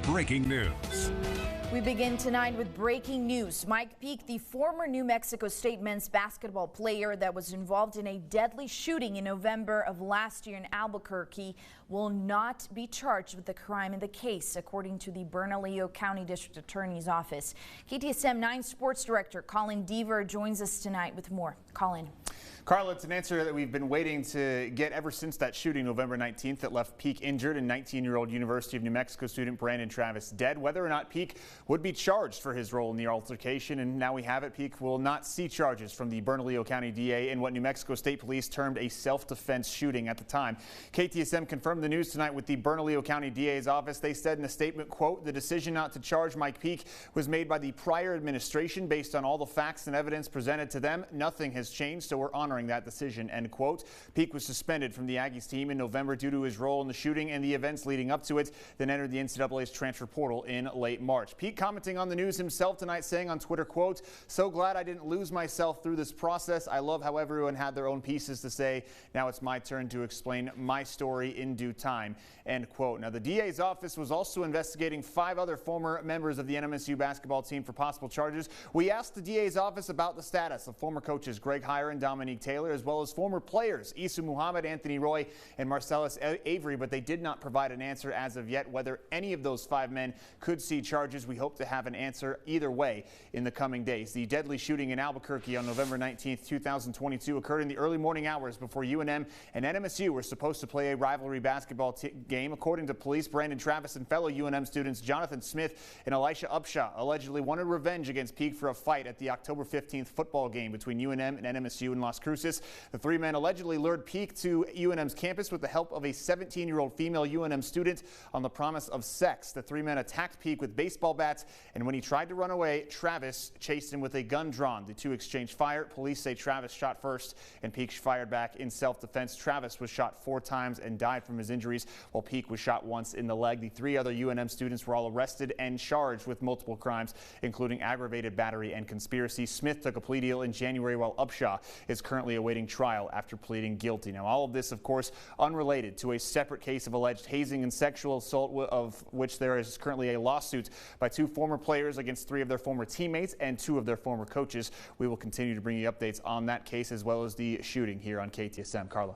breaking news. We begin tonight with breaking news. Mike Peake, the former New Mexico State men's basketball player that was involved in a deadly shooting in November of last year in Albuquerque, will not be charged with the crime in the case, according to the Bernalillo County District Attorney's Office. KTSM 9 Sports Director Colin Deaver joins us tonight with more. Colin. Carla, it's an answer that we've been waiting to get ever since that shooting November 19th that left Peake injured and 19-year-old University of New Mexico student Brandon Travis dead. Whether or not Peake would be charged for his role in the altercation, and now we have it. Peake will not see charges from the Bernalillo County DA in what New Mexico State Police termed a self-defense shooting at the time. KTSM confirmed the news tonight with the Bernalillo County DA's office. They said in a statement, quote, "The decision not to charge Mike Peake was made by the prior administration based on all the facts and evidence presented to them. Nothing has changed, so we're honoring that decision," end quote. Peake was suspended from the Aggies team in November due to his role in the shooting and the events leading up to it, then entered the NCAA's transfer portal in late March. Peake commenting on the news himself tonight, saying on Twitter, quote, "So glad I didn't lose myself through this process. I love how everyone had their own pieces to say. Now it's my turn to explain my story in due time," end quote. Now the DA's office was also investigating 5 other former members of the NMSU basketball team for possible charges. We asked the DA's office about the status of former coaches Greg Heyer and Dominique Taylor, as well as former players Isu Muhammad, Anthony Roy, and Marcellus Avery, but they did not provide an answer as of yet whether any of those 5 men could see charges. We hope to have an answer either way in the coming days. The deadly shooting in Albuquerque on November 19th, 2022 occurred in the early morning hours before UNM and NMSU were supposed to play a rivalry basketball game. According to police, Brandon Travis and fellow UNM students Jonathan Smith and Elisha Upshaw allegedly wanted revenge against Peake for a fight at the October 15th football game between UNM and NMSU in Las Cruces. The 3 men allegedly lured Peake to UNM's campus with the help of a 17-year-old female UNM student on the promise of sex. The 3 men attacked Peake with baseball bats, and when he tried to run away, Travis chased him with a gun drawn. The 2 exchanged fire. Police say Travis shot first, and Peake fired back in self-defense. Travis was shot 4 times and died from his injuries, while Peake was shot once in the leg. The 3 other UNM students were all arrested and charged with multiple crimes, including aggravated battery and conspiracy. Smith took a plea deal in January, while Upshaw is currently awaiting trial after pleading guilty. Now, all of this, of course, unrelated to a separate case of alleged hazing and sexual assault, of which there is currently a lawsuit by 2 former players against 3 of their former teammates and 2 of their former coaches. We will continue to bring you updates on that case as well as the shooting here on KTSM. Carla.